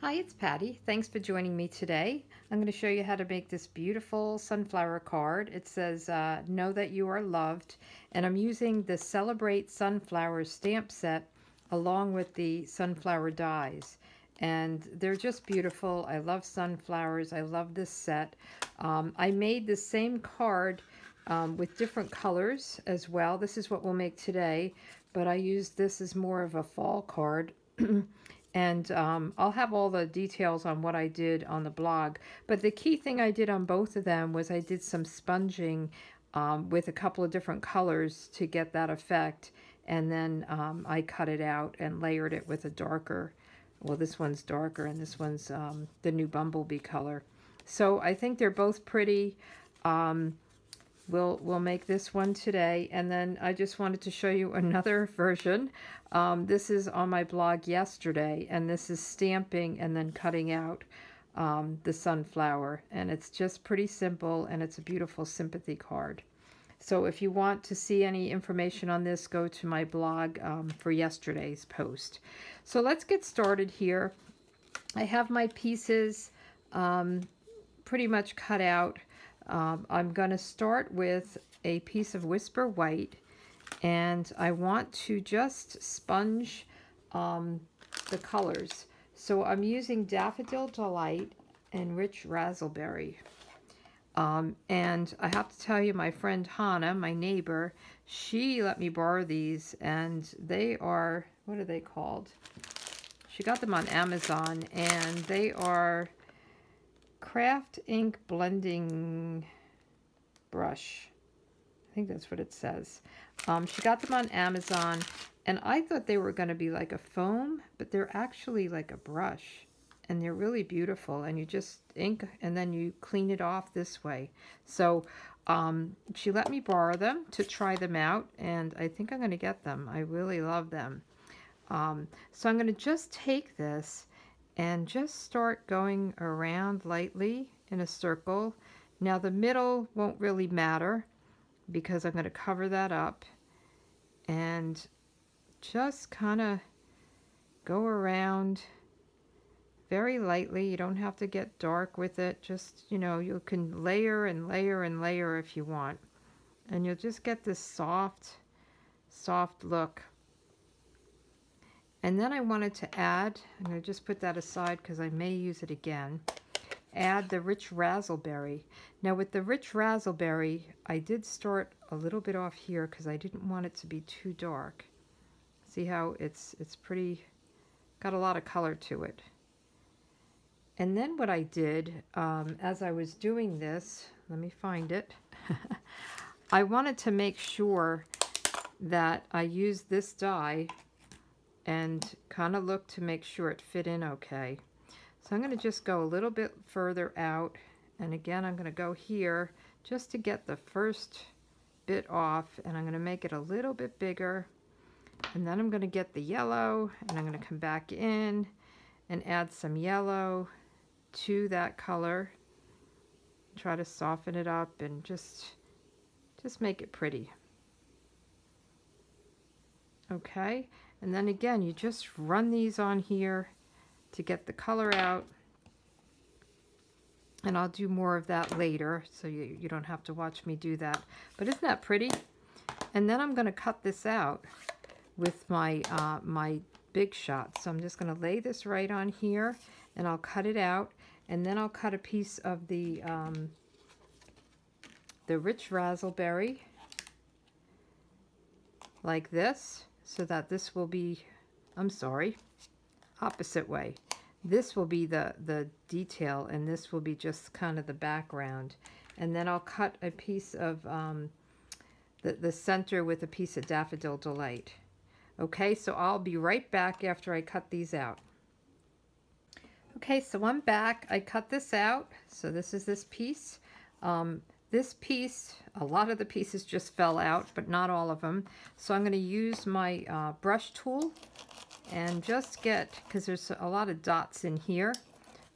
Hi, it's Patty. Thanks for joining me today. I'm going to show you how to make this beautiful sunflower card. It says, know that you are loved. And I'm using the Celebrate Sunflower stamp set along with the sunflower dies. And they're just beautiful. I love sunflowers. I love this set. I made the same card with different colors as well. This is what we'll make today, but I used this as more of a fall card. And I'll have all the details on what I did on the blog. But the key thing I did on both of them was I did some sponging with a couple of different colors to get that effect. And then I cut it out and layered it with a darker, well, this one's darker and this one's the new Bumble Bee color. So I think they're both pretty. We'll make this one today, and then I just wanted to show you another version. This is on my blog yesterday, and this is stamping and then cutting out the sunflower, and it's just pretty simple, and it's a beautiful sympathy card. So if you want to see any information on this, go to my blog for yesterday's post. So let's get started here. I have my pieces pretty much cut out. I'm going to start with a piece of Whisper White, and I want to just sponge the colors. So I'm using Daffodil Delight and Rich Razzleberry. And I have to tell you, my friend Hannah, my neighbor, she let me borrow these, and they are, what are they called? She got them on Amazon, and they are Craft Ink Blending Brush. I think that's what it says. She got them on Amazon, and I thought they were going to be like a foam, but they're actually like a brush, and they're really beautiful, and you just ink and then you clean it off this way. So she let me borrow them to try them out, and I think I'm going to get them. I really love them. So I'm going to just take this and just start going around lightly in a circle. Now the middle won't really matter because I'm going to cover that up, and just kind of go around very lightly. You don't have to get dark with it. Just, you know, you can layer and layer and layer if you want, and you'll just get this soft look. And then I wanted to add, I'm going to just put that aside because I may use it again, add the Rich Razzleberry. Now with the Rich Razzleberry, I did start a little bit off here because I didn't want it to be too dark. See how it's pretty, got a lot of color to it. And then what I did, as I was doing this, let me find it, I wanted to make sure that I used this die and kind of look to make sure it fit in okay. So I'm going to just go a little bit further out, and again I'm going to go here just to get the first bit off, and I'm going to make it a little bit bigger, and then I'm going to get the yellow, and I'm going to come back in and add some yellow to that color, try to soften it up and just make it pretty. Okay, and then again, you just run these on here to get the color out. And I'll do more of that later, so you don't have to watch me do that. But isn't that pretty? And then I'm going to cut this out with my, my Big Shot. So I'm just going to lay this right on here, and I'll cut it out. And then I'll cut a piece of the Rich Razzleberry like this, so that this will be, I'm sorry, opposite way. This will be the detail, and this will be just kind of the background. And then I'll cut a piece of the center with a piece of Daffodil Delight. Okay, so I'll be right back after I cut these out. Okay, so I'm back. I cut this out. So this is this piece. This piece, a lot of the pieces just fell out, but not all of them. So I'm going to use my brush tool and just get, because there's a lot of dots in here.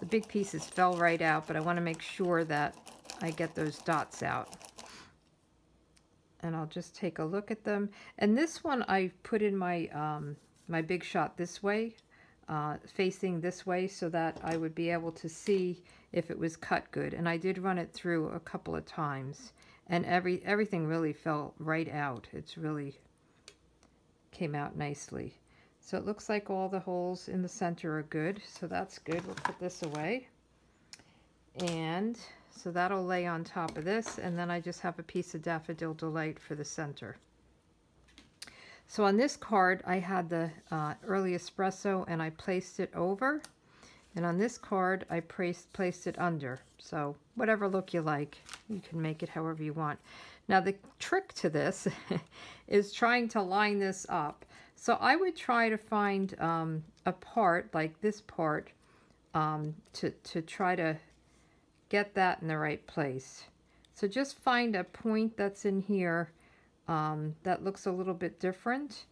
The big pieces fell right out, but I want to make sure that I get those dots out. And I'll just take a look at them. And this one I put in my my Big Shot this way. facing this way so that I would be able to see if it was cut good. And I did run it through a couple of times, and everything really fell right out. It's really came out nicely. So it looks like all the holes in the center are good, so that's good. We'll put this away. And so that'll lay on top of this, and then I just have a piece of Daffodil Delight for the center. So on this card, I had the early espresso, and I placed it over. And on this card, I placed it under. So whatever look you like, you can make it however you want. Now the trick to this is trying to line this up. So I would try to find a part, like this part, to try to get that in the right place. So just find a point that's in here that looks a little bit different,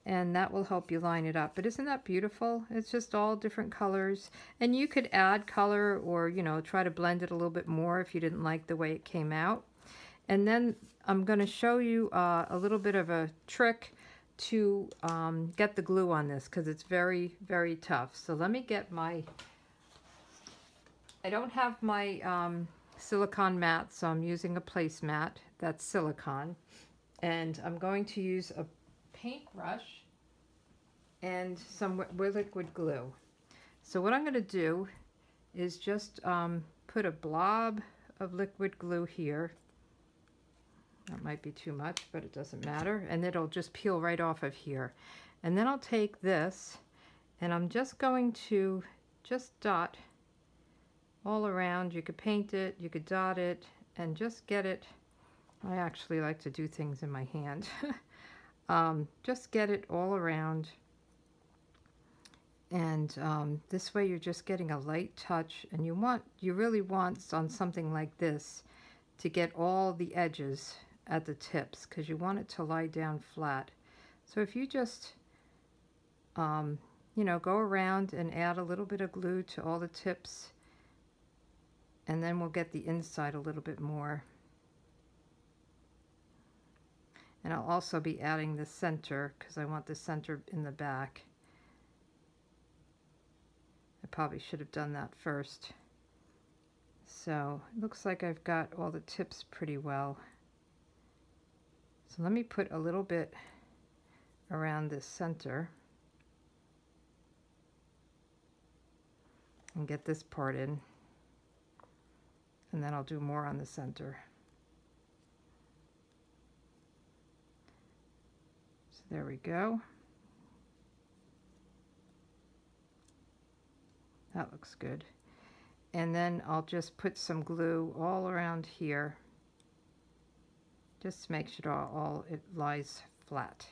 and that will help you line it up. But isn't that beautiful? It's just all different colors, and you could add color or, you know, try to blend it a little bit more if you didn't like the way it came out. And then I'm going to show you a little bit of a trick to get the glue on this, because it's very, very tough. So let me get my, I don't have my silicone mat, so I'm using a placemat that's silicone. And I'm going to use a paintbrush and some liquid glue. So what I'm going to do is just put a blob of liquid glue here. That might be too much, but it doesn't matter. And it'll just peel right off of here. And then I'll take this, and I'm just going to just dot all around. You could paint it, you could dot it, and just get it. I actually like to do things in my hand. Just get it all around. And this way you're just getting a light touch. And you really want on something like this to get all the edges at the tips, because you want it to lie down flat. So if you just, you know, go around and add a little bit of glue to all the tips, and then we'll get the inside a little bit more. And I'll also be adding the center, because I want the center in the back. I probably should have done that first. So it looks like I've got all the tips pretty well. So let me put a little bit around this center and get this part in, and then I'll do more on the center. So there we go. That looks good. And then I'll just put some glue all around here, just to make sure all it lies flat.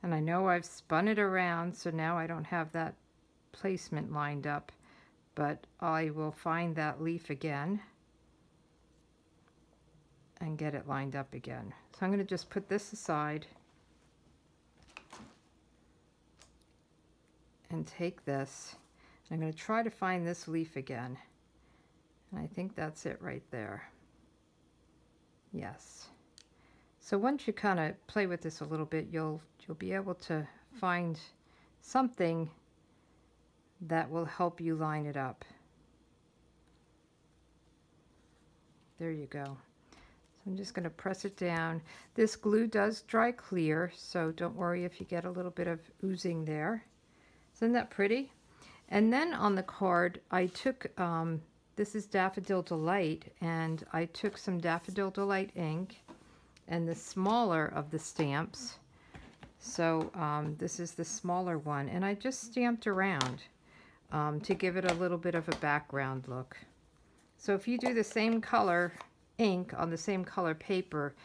And I know I've spun it around, so now I don't have that placement lined up, but I will find that leaf again and get it lined up again. So I'm going to just put this aside and take this. I'm going to try to find this leaf again. And I think that's it right there. Yes. So once you kind of play with this a little bit, you'll be able to find something that will help you line it up. There you go. So I'm just going to press it down. This glue does dry clear, so don't worry if you get a little bit of oozing there. Isn't that pretty? And then on the card, I took, this is Daffodil Delight, and I took some Daffodil Delight ink and the smaller of the stamps. So this is the smaller one, and I just stamped around to give it a little bit of a background look. So if you do the same color ink on the same color paper,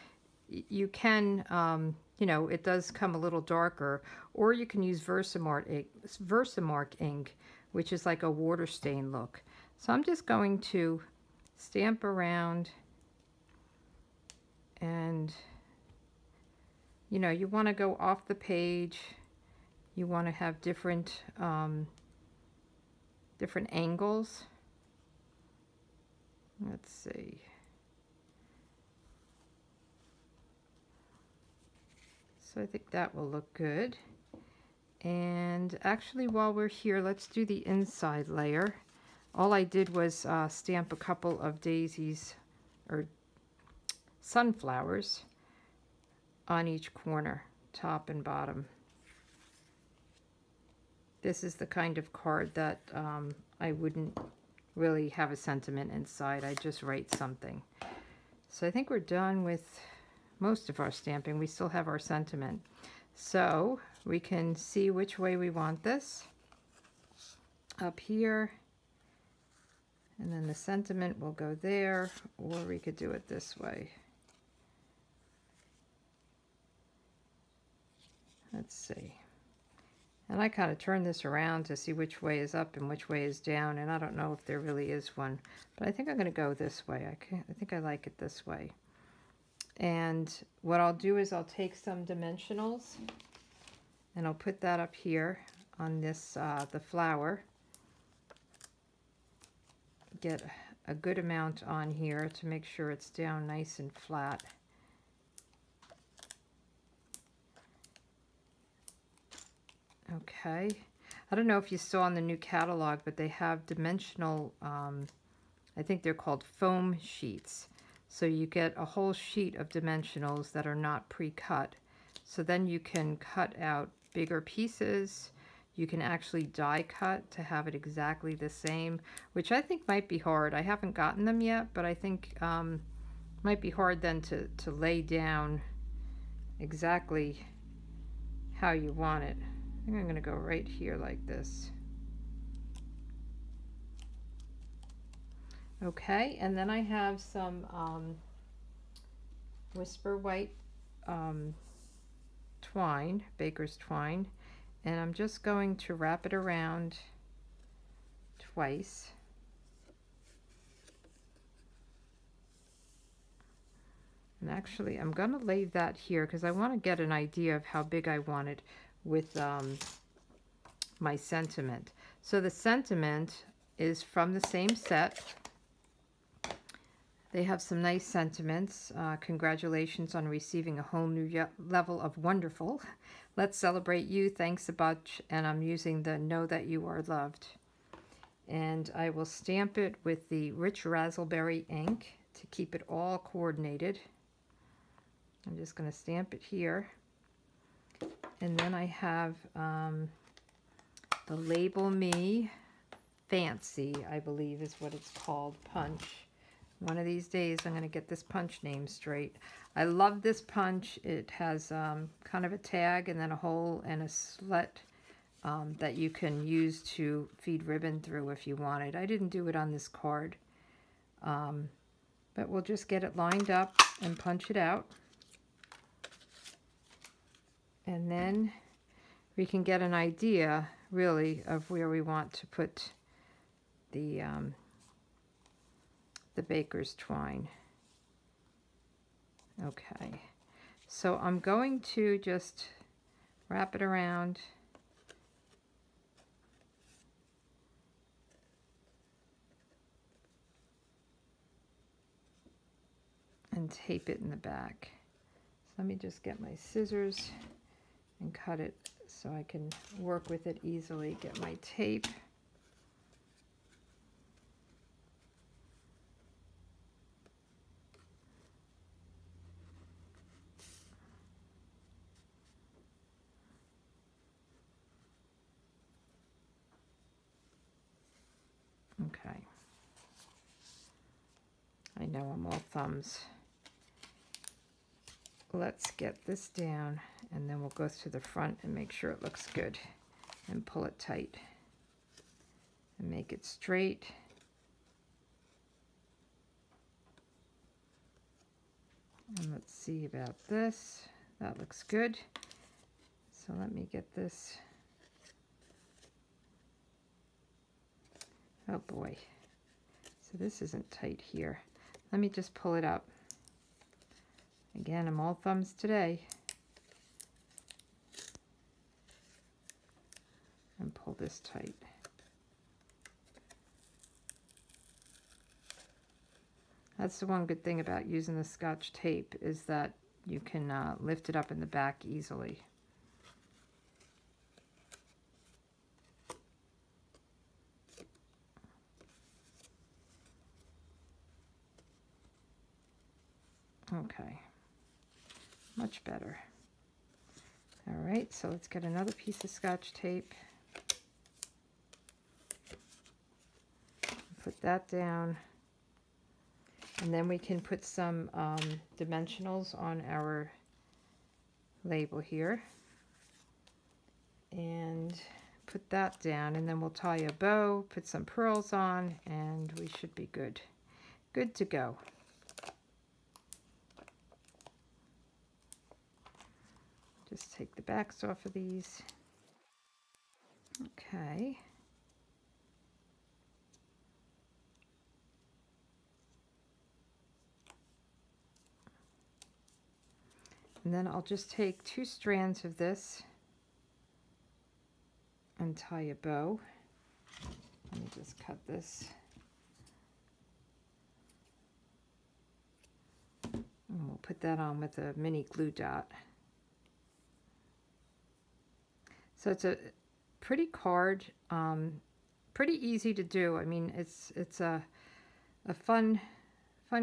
you can, you know, it does come a little darker, or you can use Versamark ink, which is like a water stain look. So I'm just going to stamp around, and you know, you want to go off the page. You want to have different different angles. Let's see. So I think that will look good. And actually, while we're here, let's do the inside layer. All I did was stamp a couple of daisies or sunflowers on each corner, top and bottom. This is the kind of card that I wouldn't really have a sentiment inside. I just write something. So I think we're done with most of our stamping. We still have our sentiment. So we can see which way we want this. Up here. And then the sentiment will go there, or we could do it this way. Let's see. And I kind of turn this around to see which way is up and which way is down, and I don't know if there really is one, but I think I'm going to go this way. I think I like it this way. And what I'll do is I'll take some dimensionals, and I'll put that up here on this, the flower. Get a good amount on here to make sure it's down nice and flat. Okay, I don't know if you saw in the new catalog, but they have dimensional, I think they're called foam sheets. So you get a whole sheet of dimensionals that are not pre-cut. So then you can cut out bigger pieces. You can actually die cut to have it exactly the same, which I think might be hard. I haven't gotten them yet, but I think might be hard then to lay down exactly how you want it. I think I'm going to go right here like this. Okay, and then I have some Whisper White twine, baker's twine, and I'm just going to wrap it around twice. And actually, I'm going to leave that here because I want to get an idea of how big I want it with my sentiment. So the sentiment is from the same set. They have some nice sentiments. Congratulations on receiving a whole new level of wonderful. Let's celebrate you. Thanks a bunch. And I'm using the Know That You Are Loved. And I will stamp it with the rich razzleberry ink to keep it all coordinated. I'm just going to stamp it here. And then I have the Label Me Fancy, I believe is what it's called, punch. One of these days I'm going to get this punch name straight. I love this punch. It has kind of a tag and then a hole and a slit that you can use to feed ribbon through if you wanted. I didn't do it on this card, but we'll just get it lined up and punch it out. And then we can get an idea, really, of where we want to put the baker's twine. Okay, so I'm going to just wrap it around and tape it in the back. So let me just get my scissors and cut it so I can work with it easily. Get my tape. Okay. I know I'm all thumbs. Let's get this down and then we'll go to the front and make sure it looks good and pull it tight and make it straight. And let's see about this. That looks good. So let me get this. Oh boy. So this isn't tight here. Let me just pull it up. Again, I'm all thumbs today. And pull this tight. That's the one good thing about using the Scotch tape, is that you can lift it up in the back easily. Okay, much better. All right, so let's get another piece of Scotch tape. Put that down. And then we can put some dimensionals on our label here. And put that down, and then we'll tie a bow, put some pearls on, and we should be good. Good to go. Just take the backs off of these. Okay. And then I'll just take 2 strands of this and tie a bow. Let me just cut this. And we'll put that on with a mini glue dot. So it's a pretty card, pretty easy to do. I mean, it's a fun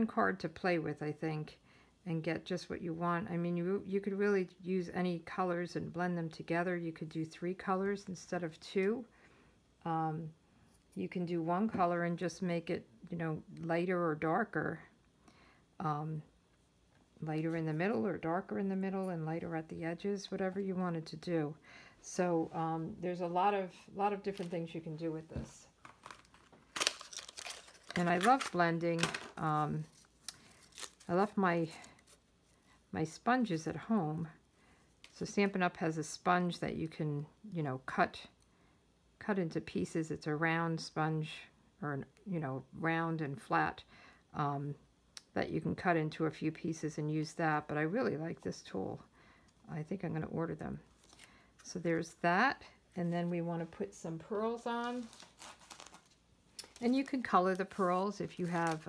card to play with, I think, and get just what you want. I mean, you could really use any colors and blend them together. You could do 3 colors instead of 2. You can do 1 color and just make it, you know, lighter or darker. Lighter in the middle or darker in the middle and lighter at the edges, whatever you wanted to do. So there's a lot of different things you can do with this. And I love blending. I left my sponges at home. So Stampin' Up! Has a sponge that you can, you know, cut into pieces. It's a round sponge, or, you know, round and flat, that you can cut into a few pieces and use that. But I really like this tool. I think I'm going to order them. So there's that. And then we want to put some pearls on. And you can color the pearls if you have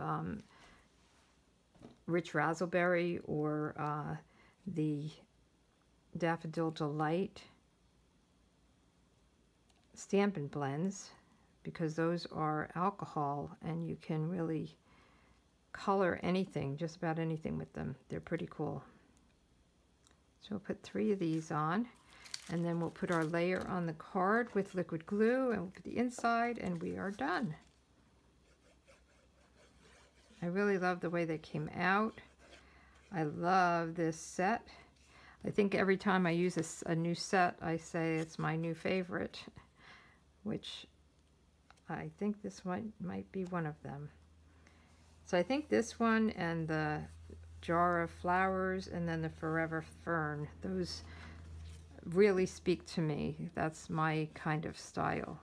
rich razzleberry or the Daffodil Delight Stampin' Blends, because those are alcohol and you can really color anything, just about anything with them. They're pretty cool. So we'll put 3 of these on, and then we'll put our layer on the card with liquid glue, and we'll put the inside, and we are done. I really love the way they came out. I love this set. I think every time I use a new set, I say it's my new favorite, which I think this one might be one of them. So I think this one and the Jar of Flowers and then the Forever Fern, those really speak to me. That's my kind of style.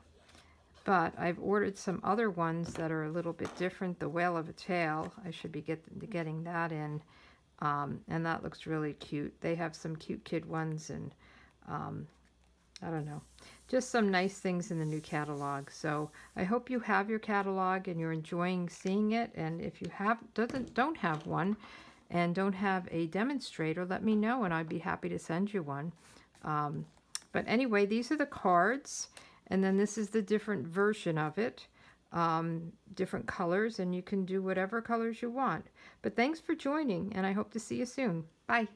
But I've ordered some other ones that are a little bit different. The Whale of a Tail, I should be getting that in. And that looks really cute. They have some cute kid ones, and I don't know, just some nice things in the new catalog. So I hope you have your catalog and you're enjoying seeing it. And if you don't have one and don't have a demonstrator, let me know and I'd be happy to send you one. But anyway, these are the cards, and then this is the different version of it. Different colors, and you can do whatever colors you want. But thanks for joining, and I hope to see you soon. Bye.